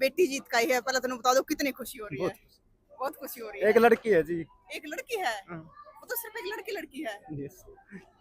बेटी जीत का ही है, पहले तुम बता दो कितनी खुशी हो रही है। बहुत खुशी हो रही है। एक लड़की है जी। एक लड़की है। हाँ। वो तो सिर्फ एक लड़की लड़की है। यस।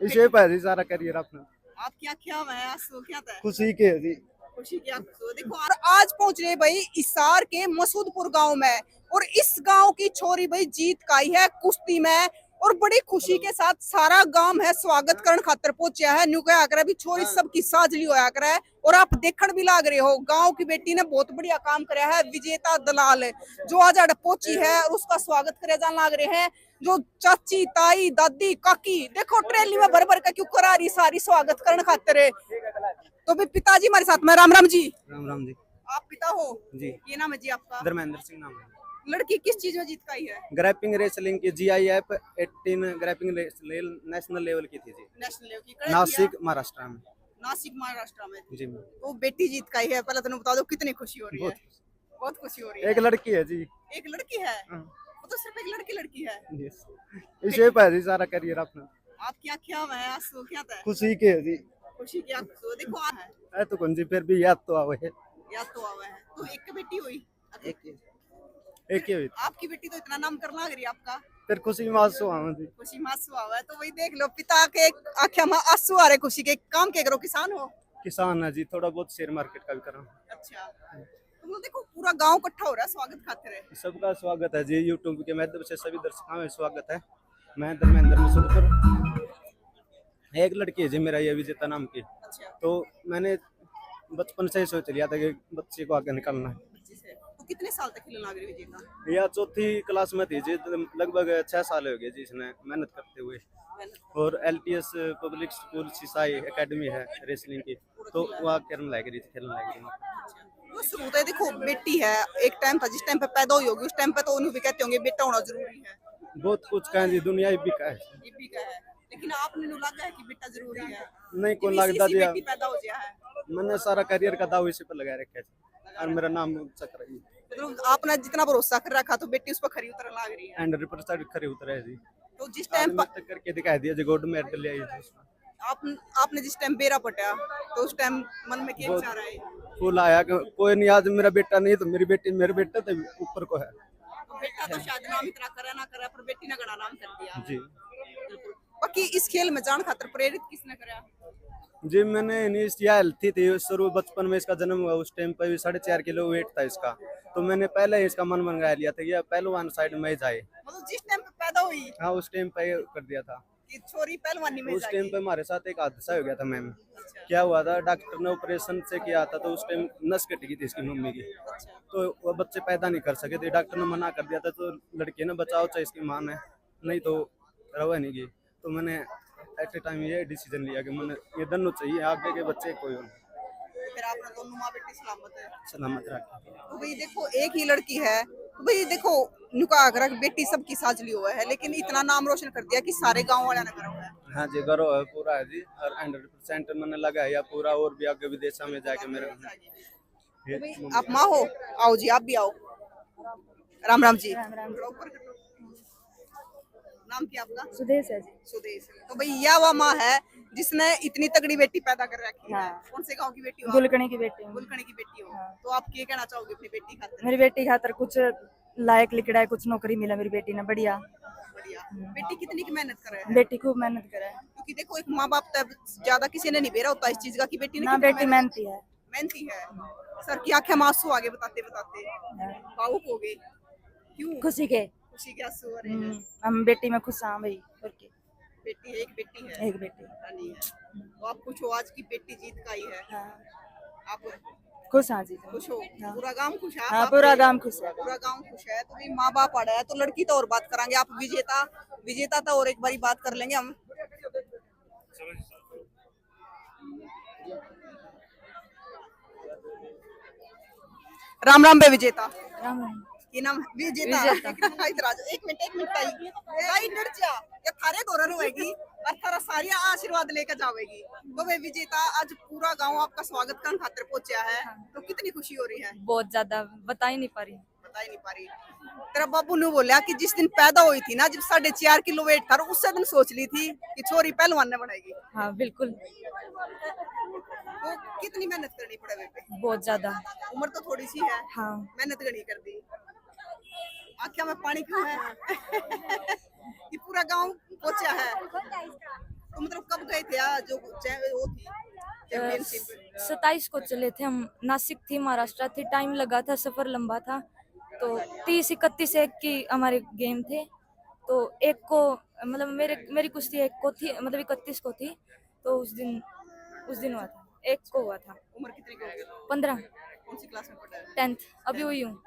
इसे पे है जी सारा करियर अपना। आपकी आँखें में है आंसू क्या था? खुशी के है जी। खुशी की आंसू देखो। और आज पहुंच रहे भाई इसार के मसूदपुर गांव में, और इस गांव की छोरी भाई जीत का ही है कुश्ती में, और बड़ी खुशी के साथ सारा गांव है स्वागत करण खातर पहुंचा है। न्यू क्या करे भी छोरी सबकी साजली होया करे, और आप देखण भी लाग रहे हो गांव की बेटी ने बहुत बढ़िया काम कराया है। विजेता दलाल जो आज अड़ पहुंची है और उसका स्वागत करे जान लाग रहे हैं। जो चाची ताई दादी काकी देखो ट्रेली में भर भर के क्यों करा रही सारी स्वागत करण खातर। तो भी पिताजी हमारे साथ में। राम राम जी। राम राम जी। आप पिता हो जी। ये नाम है जी आपका? धर्मेंद्र सिंह नाम है। लड़की किस चीज में जीत का ही है? ग्रैपिंग रेसलिंग की GIF 18 ग्रैपिंग नेशनल लेवल की थी जी। नेशनल लेवल की नासिक महाराष्ट्र में। नासिक महाराष्ट्र में जी। वो बेटी जीत का ही है, पहले तुम बता दो कितनी खुशी हो रही है? बहुत खुशी हो रही है। एक लड़की है जी। एक लड़की है। वो तो सिर्फ एक लड़की है। यस। इसे पे है जी सारा करियर अपना। आपकी आँखें में है आंसू क्या था? खुशी के है जी। खुशी की आंसू देखो आ है। है तो कौन जी फिर भी याद तो आवे है। याद तो आवे है। तो एक बेटी हुई। एक ही हुई। आपकी बेटी तो इतना नाम करना लग रही है आपका। फिर खुशी मासू आवे जी। खुशी में आंसू आवे तो वही देख लो पिता के आँखें में आंसू आ रहे खुशी के। काम के करो किसान हो? किसान है जी, थोड़ा बहुत शेयर मार्केट का भी कर रहा हूँ। अच्छा। तुम देखो पूरा गांव इकट्ठा हो रहा है स्वागत खातिर है। सबका स्वागत है जी, यूट्यूब के माध्यम से सभी दर्शकों में स्वागत है। मैं धर्मेंद्र मसूदपुर। एक लड़की है जी मेरा ये विजेता नाम की। अच्छा। तो मैंने बचपन से ही सोच लिया था कि बच्चे को आगे निकालना है। तो कितने साल तक खेलने लग रही विजेता? यह चौथी क्लास में थी जी, लगभग 6 साल हो गए जी इसने मेहनत करते हुए। और LTS public school Sisai academy है रेसलिंग की, तो वह खेलने लग रही थी। वो शुरू से देखो बेटी है, एक टाइम था जिस टाइम पे पैदा हुई होगी उस टाइम पे तो उन्हें भी कहते होंगे बेटा होना जरूरी है। बहुत कुछ कहें जी, दुनिया भी का है। ये भी का है, लेकिन आपने नु लगा है कि बेटा जरूरी है? नहीं कौन लगता जी, बेटी पैदा हो गया है। मैंने सारा करियर का दाव इसी पर लगा रखा है और मेरा नाम चक्र है। मतलब आपने जितना भरोसा कर रखा तो बेटी उस पर खरी उतर लग रही है। 100% खरी उतर है जी। तो जिस टाइम तक करके दिखा दिया जी, गोल्ड मेडल ले आई। आपने जिस टाइम बेरा पटा तो उस टाइम मन में क्या विचार आए? फूल आया कि कोई नहीं, आज मेरा बेटा नहीं तो मेरी बेटी, मेरे बेटा तो ऊपर को है। तो बेटा तो शायद नाम इतना करे ना करे, पर बेटी ने गड़ा नाम कर दिया जी। बाकी इस खेल में जान खातर प्रेरित किसने कराया? जी मैंने हेल्थी थी शुरू बचपन में, इसका जन्म हुआ उस टाइम पर 4.5 किलो वेट था इसका, तो मैंने पहले ही इसका मन बना लिया था कि पहलवान साइड में जाए। मतलब जिस टाइम पे पैदा हुई? हाँ उस टाइम पे कर दिया था कि छोरी पहलवानी में उस टाइम पे हमारे साथ एक हादसा हो गया था मैम। अच्छा। क्या हुआ था, डॉक्टर ने ऑपरेशन से किया था तो उस टाइम नस कट गई थी इसकी मम्मी की। अच्छा। तो वो बच्चे पैदा नहीं कर सके थे, डॉक्टर ने मना कर दिया था, तो लड़की ने बचाओ चाहे इसकी माँ ने, नहीं तो रवा नहीं गई। तो मैंने एट ए टाइम ये डिसीजन लिया कि मैंने ये दोनों चाहिए, आगे के बच्चे कोई हो। फिर आपने दोनों माँ बेटी सलामत रखा। तो भाई देखो एक ही लड़की है, तो भाई देखो नुका अगर बेटी सबकी साजली हुआ है, लेकिन इतना नाम रोशन कर दिया कि सारे गांव वाले ने करा हुआ है। हाँ जी गर्व है पूरा है जी, और 100% मैंने लगाया पूरा, और भी आगे विदेशों में जाके मेरे। तो आप माँ हो, आओ जी आप भी आओ। राम राम जी। नाम क्या आपका? सुदेश है जी। सुदेश। तो भाई यह वो माँ है जिसने इतनी तगड़ी बेटी पैदा कर रखी है। हाँ। कौन से गांव की बेटी हो? गुलकणी की बेटी हूँ। गुलकणी की बेटी हो। हाँ। तो आप क्या कहना चाहोगे अपनी बेटी खातिर? मेरी बेटी खातर कुछ लायक लिखड़ा है, कुछ नौकरी मिला मेरी बेटी ने, बढ़िया। बढ़िया। बेटी कितनी की मेहनत कर रहा है? बेटी खूब मेहनत करे है, क्योंकि देखो एक माँ बाप तब ज्यादा किसी ने नहीं बेरा होता इस चीज का कि बेटी ने ना बेटी मेहनती है। मेहनती है। सर की आंखें में आंसू आगे बताते बताते भावुक हो गए। क्यों? खुशी के के आंसू आ रहे हैं। हम बेटी में खुश हैं भाई। और की बेटी एक बेटी है। एक बेटी रानी है। तो आप कुछ हो आज की बेटी जीत का ही है। हाँ। आप खुश हाँ जी। खुश हो? हाँ। पूरा गांव खुश है? हाँ पूरा गांव खुश है। पूरा गांव खुश है। तो भी माँ बाप पड़ा है तो लड़की तो और बात करांगे, आप विजेता विजेता तो और एक बारी बात कर लेंगे हम। राम राम बे विजेता। राम राम। ये नाम विजेता। इधर आ जाओ, एक मिनट ताई डर जा, ये थारे गोरन होएगी और थारा सारी आशीर्वाद लेकर जावेगी। तो वे विजेता आज पूरा गांव आपका स्वागत करने खातिर पहुंचा है, तो कितनी खुशी हो रही है? बहुत ज्यादा बता ही नहीं पा रही। बता ही नहीं पा रही। तेरा बाबू ने बोला कि जिस दिन पैदा हुई थी ना, जब 4.5 किलो वेट था, उससे दिन सोच ली थी कि छोरी पहलवान ने बनाएगी। हाँ बिल्कुल, तो कितनी मेहनत करनी पड़े पे? बहुत ज्यादा। उम्र तो थोड़ी सी है, हाँ मेहनत करनी कर दी। आँखों में पानी क्यों है? ये पूरा गांव पहुंचा है। तो मतलब कब गए थे आज जो वो थी चैंपियनशिप? 27 को चले थे हम, नासिक थी, महाराष्ट्र थी, टाइम लगा था, सफर लंबा था। तो 30-31 एक की हमारे गेम थे। तो एक को मतलब मेरी कुश्ती एक को थी, मतलब 31 को थी। तो उस दिन हुआ था, एक को हुआ था। उम्र कितनी की होगी? 15, कौन सी क्लास में पढ़ा है? 10th अभी हुई हूँ।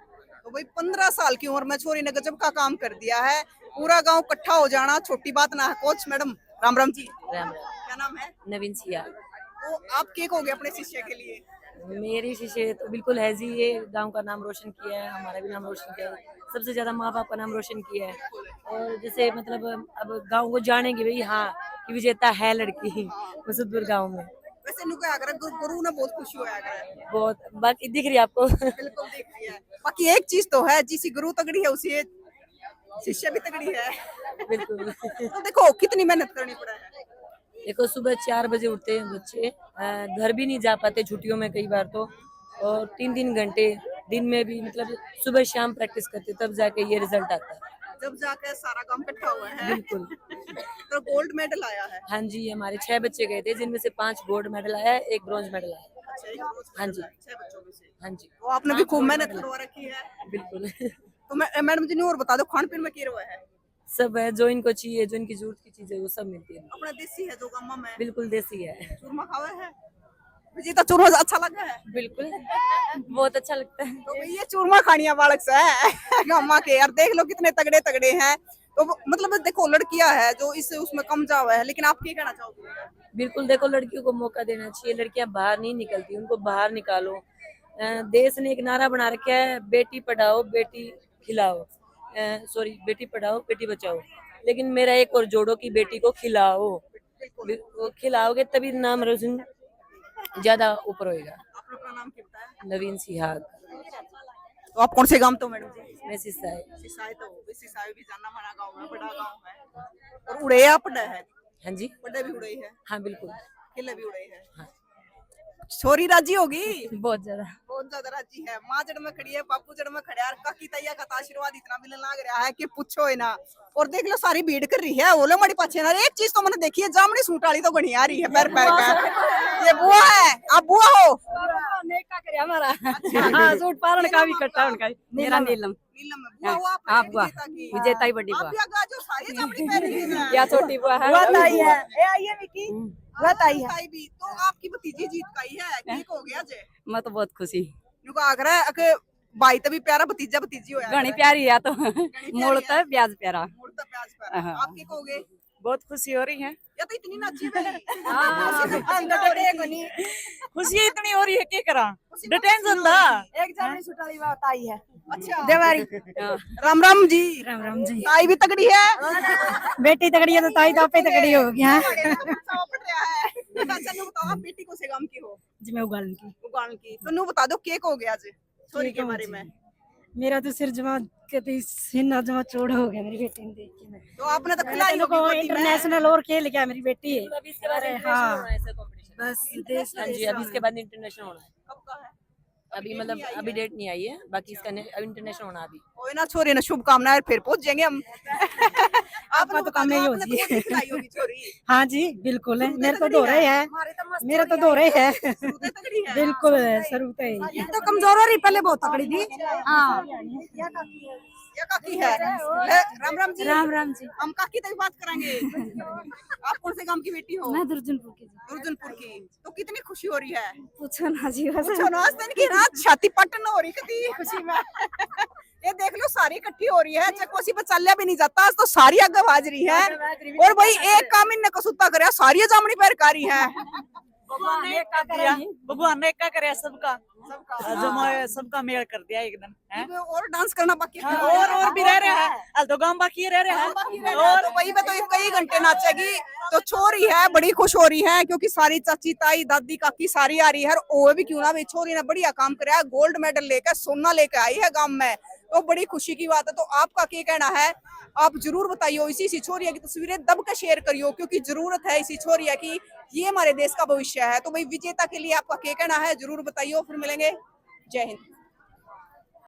तो भाई 15 साल की उम्र में छोरी ने गजब का काम कर दिया है। पूरा गांव इकट्ठा हो जाना छोटी बात ना है। Coach madam Ram Ram ji. राम क्या नाम है? नवीन सिया। तो आप केक हो गए अपने शिष्य के लिए? मेरी शिष्य तो बिल्कुल है जी, ये गांव का नाम रोशन किया है, हमारा भी नाम रोशन किया है, सबसे ज्यादा माँ बाप का नाम रोशन किया है। और जैसे मतलब अब गांव को जानेंगे भाई, हाँ कि विजेता है लड़की मसूदपुर गांव में। वैसे नु क्या अगर गुरु ने बहुत खुशी होया करे। बहुत बाकी दिख रही है आपको। बिल्कुल देख रही है। बाकी एक चीज तो है, जिसी गुरु तगड़ी है उसी शिष्य भी तगड़ी है। बिल्कुल। तो देखो कितनी मेहनत करनी पड़ा है। देखो सुबह 4 बजे उठते हैं बच्चे, घर भी नहीं जा पाते छुट्टियों में कई बार तो, और 3-3 घंटे दिन में भी मतलब सुबह शाम प्रैक्टिस करते, तब जाके ये रिजल्ट आता है। जब जाके सारा काम इकट्ठा हुआ है। बिल्कुल। तो गोल्ड मेडल आया है। हाँ जी, हमारे 6 बच्चे गए थे, जिनमें से 5 गोल्ड मेडल आया है, 1 ब्रॉन्ज मेडल आया है। अच्छा, एक रोज हाँ जी। 6 बच्चों में से। हाँ जी, तो आपने भी खूब मेहनत करवा रखी है। बिल्कुल। तो मैडम जी ने और बता दो खान पीन में क्या हुआ है? सब है, जो इनको चाहिए, जो इनकी जरूरत की चीजें वो सब मिलती है। अपना देसी है जो गामा में। बिल्कुल देसी है। चूरमा खावा है? मुझे तो चूरमा अच्छा लगा है। बिल्कुल बहुत अच्छा लगता है। तो ये चूरमा खानिया बालक से है गामा के। यार देख लो कितने तगड़े तगड़े हैं। तो मतलब देखो लड़कियां है जो इस उसमें कम जावा है, लेकिन आप क्या कहना चाहोगे? बिल्कुल, देखो लड़कियों को मौका देना चाहिए, लड़कियां बाहर नहीं निकलती, उनको बाहर निकालो। देश ने एक नारा बना रखा है, बेटी पढ़ाओ बेटी खिलाओ, सॉरी बेटी पढ़ाओ बेटी बचाओ, लेकिन मेरा एक और जोड़ो कि बेटी को खिलाओ। वो खिलाओगे तभी नाम रोशन ज्यादा ऊपर होएगा। आप लोग का नाम क्या है? नवीन सिहाग। तो आप कौन से गांव तो मैडम जी? मैं सिस्सा है। सिसाई तो सिसाई भी जाना माना गांव है, बड़ा गांव है। और उड़े आप पड़ा है? हाँ जी, बड़े भी उड़े है, हाँ बिल्कुल। किले भी उड़े है। हाँ। छोरी राजी होगी? बहुत ज्यादा। बहुत ज्यादा राजी है। माँ जड़ में खड़ी है, बापू जड़ में खड़ा है, और काकी तैया का आशीर्वाद इतना मिलने लग रहा है कि पूछो ही ना। और देख लो सारी भीड़ कर रही है, वो लोग हमारी पाछे ना। एक चीज तो मैंने देखी है, जामनी सूट वाली तो घनी आ रही है पैर पैर का। ये बुआ है, आप बुआ हो? नेका करे हमारा। हाँ, सूट पारण का भी कट्टा उनका। मेरा नीलम। नीलम में बुआ हो आप? हाँ, बुआ। विजेता की। विजेता ही बड़ी आप बुआ। भी आगा जो सारी जामनी पहन रही है। या छोटी बुआ है। बुआ ताई है। ए आइए विकी। बुआ ताई है। ताई भी। तो आपकी भतीजी जीत गई है, ठीक हो गया जे? मैं तो बहुत खुशी। नुको आगरा के भाई तभी प्यारा भतीजा भतीजी होया। घनी प्यारी है तो मोड़ तो ब्याज प्यारा। मुड़ता प्याज पर। हाँ। आप क्या कहोगे? बहुत खुशी हो रही है। या तो इतनी नाची भाई। खुशी इतनी हो रही है क्या करा, डिटेंशन था। एक जामनी सूट वाली बात आई है। अच्छा देवारी। राम राम जी। राम राम जी। ताई भी तगड़ी है। बेटी तगड़ी है तो ताई तो आपे तगड़ी होगी। हाँ अच्छा नु बताओ आप बेटी को से गांव की हो? जी मैं उगालन की। उगान की। तो नु बता दो केक हो गया आज छोरी के बारे में। मेरा तो सिर जमा कहती सीना जमा चौड़ा हो गया मेरी बेटी ने देख के। तो आपने तो खिलाई होगी गोदी में। इंटरनेशनल और खेल गया मेरी बेटी है। अभी इसके बाद अरे इंटरनेशनल हाँ। होना है ऐसा कंपटीशन। बस देश हाँ जी, अभी इसके बाद इंटरनेशनल होना है। कब का है? अभी मतलब अभी डेट नहीं आई है, बाकी इसका अभी इंटरनेशनल होना अभी। कोई ना छोरी ना शुभकामनाएं, फिर पहुंच जाएंगे हम। आपका तो काम यही हो जी। खिलाई होगी छोरी। हाँ जी बिल्कुल है, मेरे तो दो रहे है, मेरा तो दो रहे है। सूरत तगड़ी है। बिल्कुल शुरू से ही तो कमजोर हो रही, पहले बहुत तगड़ी थी। हाँ। ये काकी है। राम राम जी। राम राम जी। हम काकी तक बात करेंगे। आप कौन से गांव की बेटी हो? मैं दुर्जनपुर की। दुर्जनपुर की। तो कितनी खुशी हो रही है? पूछो ना जी, बस पूछो ना, आज दिन की रात छाती पटन हो रही कितनी खुशी में। ये देख लो सारी इकट्ठी हो रही है, चकोसी पे चलिया भी नहीं जाता, आज तो सारी आगे हाजरी है। और भाई एक काम इनने कसूता करे, सारी जामनी पैर कारी है। भगवान ने क्या करे सबका सबका मेल कर दिया एकदम है? और डांस करना बाकी है। और भी रह रहे हैं, तो गांव बाकी रह रहे हैं। और वही पे तो कई घंटे नाचेगी। तो छोरी है बड़ी खुश हो रही है, क्योंकि सारी चाची ताई दादी काकी सारी आ रही है। और वो भी क्यों ना भाई, छोरी ने बढ़िया काम कराया, गोल्ड मेडल लेकर सोना लेकर आई है गांव में। तो बड़ी खुशी की बात है। तो आपका क्या कहना है, आप जरूर बताइयो। इसी छोरिया की तस्वीरें दब के शेयर करियो, क्योंकि जरूरत है इसी छोरिया की, ये हमारे देश का भविष्य है। तो भाई विजेता के लिए आपका क्या कहना है जरूर बताइयो। फिर मिलेंगे, जय हिंद।